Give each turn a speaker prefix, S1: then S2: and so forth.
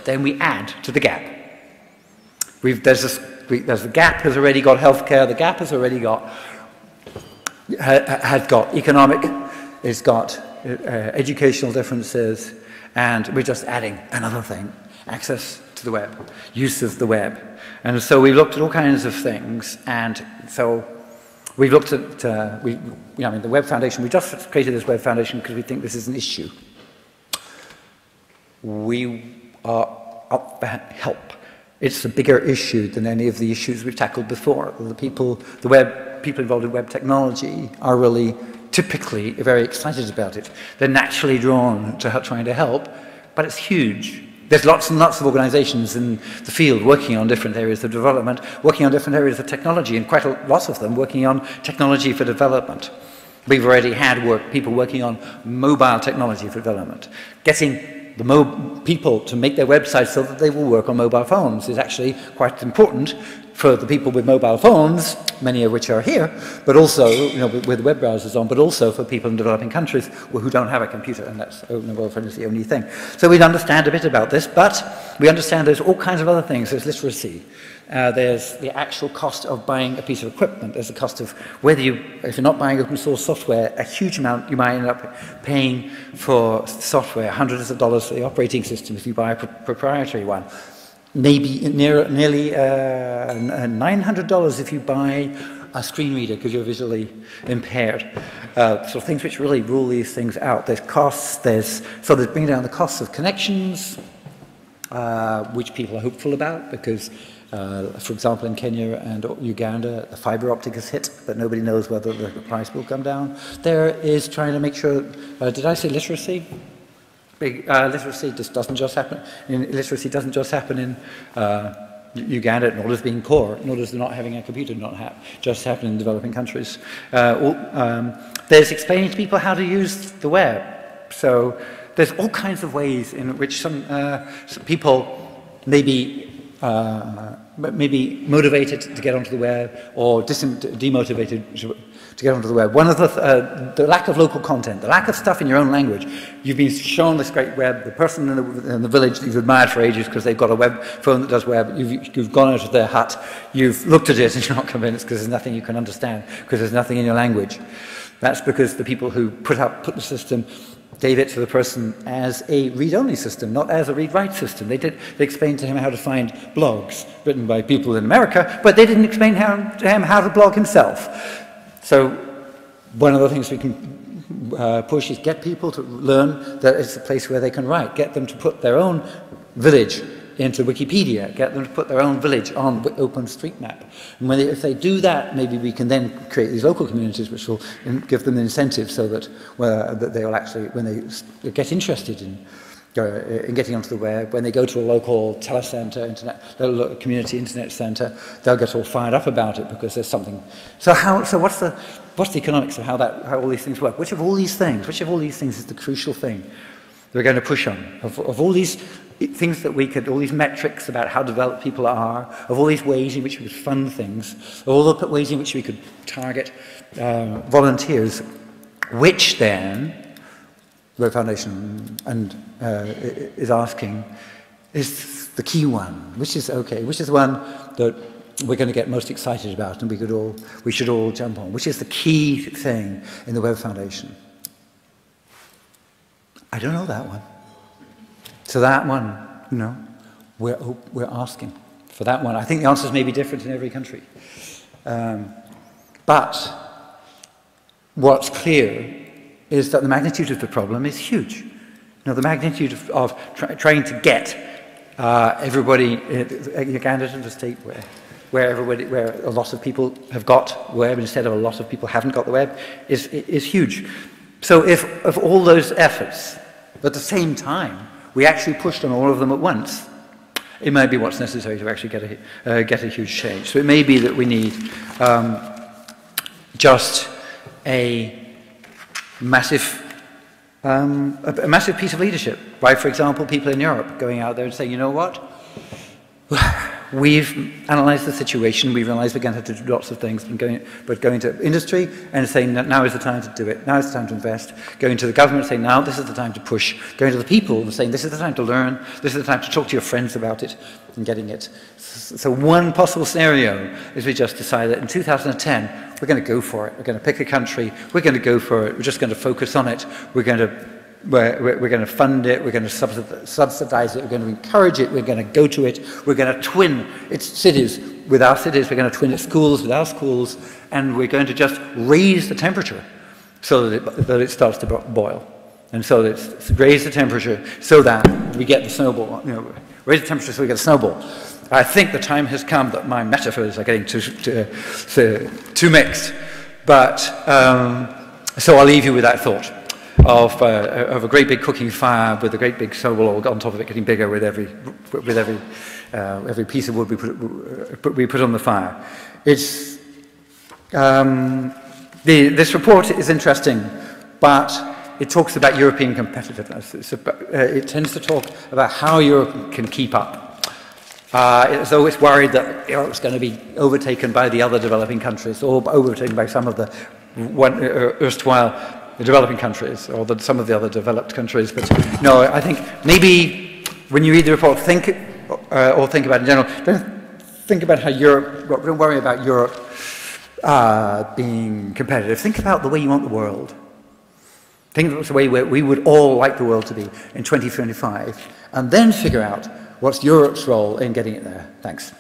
S1: then we add to the gap. There's the gap has already got healthcare, the gap has already got, has got economic, it's got educational differences, and we're just adding another thing, access to the web, use of the web. And so we looked at all kinds of things, and so we've looked at, the Web Foundation, we just created this Web Foundation because we think this is an issue. We are up for help. It's a bigger issue than any of the issues we've tackled before. People involved in web technology are really typically very excited about it. They're naturally drawn to trying to help, but it's huge. There's lots and lots of organizations in the field working on different areas of development, working on different areas of technology, and quite lots of them working on technology for development. We've already had people working on mobile technology for development. Getting the people to make their websites so that they will work on mobile phones is actually quite important for the people with mobile phones, many of which are here, but also, with web browsers on, but also for people in developing countries who don't have a computer, and that's open mobile phone is the only thing. So we understand a bit about this, but we understand there's all kinds of other things. There's literacy. There's the actual cost of buying a piece of equipment. There's the cost of if you're not buying open source software, a huge amount you might end up paying for software, hundreds of dollars for the operating system if you buy a proprietary one. Maybe nearly $900 if you buy a screen reader because you're visually impaired. So things which really rule these things out. There's costs, so there's bringing down the costs of connections, which people are hopeful about because, for example, in Kenya and Uganda, the fiber optic is hit, but nobody knows whether the price will come down. There is trying to make sure, did I say literacy? Literacy doesn't just happen. Literacy doesn't just happen in Uganda, nor does being poor, nor does not having a computer just happen in developing countries. There's explaining to people how to use the web. So there's all kinds of ways in which some people may be motivated to get onto the web or demotivated to get onto the web. One of the lack of local content, the lack of stuff in your own language. You've been shown this great web, the person in the village that you've admired for ages because they've got a web phone that does web, you've gone out of their hut, you've looked at it and you're not convinced because there's nothing you can understand, because there's nothing in your language. That's because the people who put the system gave it to the person as a read-only system, not as a read-write system. They explained to him how to find blogs written by people in America, but they didn't explain to him how to blog himself. So one of the things we can push is get people to learn that it's a place where they can write, get them to put their own village into Wikipedia, get them to put their own village on OpenStreetMap. And if they do that, maybe we can then create these local communities which will give them an incentive so that, that they will actually, when they get interested in getting onto the web, when they go to a local telecenter, community internet center, they'll get all fired up about it because there's something. So what's the economics of how all these things work? Which of all these things is the crucial thing that we're going to push on? Of all these things that all these metrics about how developed people are, of all these ways in which we could fund things, of all the ways in which we could target volunteers, which then the Web Foundation is asking is the key one, which is the one that we're going to get most excited about and we should all jump on, which is the key thing in the Web Foundation. I don't know that one. So that one, we're asking for that one. I think the answers may be different in every country. But what's clear is that the magnitude of the problem is huge. The magnitude of trying to get everybody, Uganda to the state where a lot of people have got web instead of a lot of people haven't got the web is huge. So if all those efforts, at the same time, we actually pushed on all of them at once, it may be what's necessary to actually get a huge change. So it may be that we need just a massive piece of leadership by, for example, people in Europe going out there and saying, you know what, we've analysed the situation, we've realised we're going to have to do lots of things, but going to industry and saying that now is the time to do it, now is the time to invest, going to the government saying now this is the time to push, going to the people and saying this is the time to learn, this is the time to talk to your friends about it and getting it. So one possible scenario is we just decide that in 2010 we're going to go for it, we're going to pick a country, we're going to go for it, we're just going to focus on it, we're going to fund it, we're going to subsidize it, we're going to encourage it, we're going to go to it, we're going to twin its cities with our cities, we're going to twin its schools with our schools, and we're going to just raise the temperature so that it starts to boil. And so it's raise the temperature so that we get the snowball, raise the temperature so we get a snowball. I think the time has come that my metaphors are getting too mixed, but so I'll leave you with that thought. Of a great big cooking fire with a great big snowball on top of it getting bigger with every piece of wood we put on the fire. It's this report is interesting, but it talks about European competitiveness. It tends to talk about how Europe can keep up. As though it's worried that Europe's going to be overtaken by the other developing countries, or overtaken by some of the erstwhile the developing countries, or some of the other developed countries. But no, I think maybe when you read the report, think about it in general. Don't think about how Europe, don't worry about Europe being competitive. Think about the way you want the world. Think about the way we would all like the world to be in 2025, and then figure out what's Europe's role in getting it there. Thanks.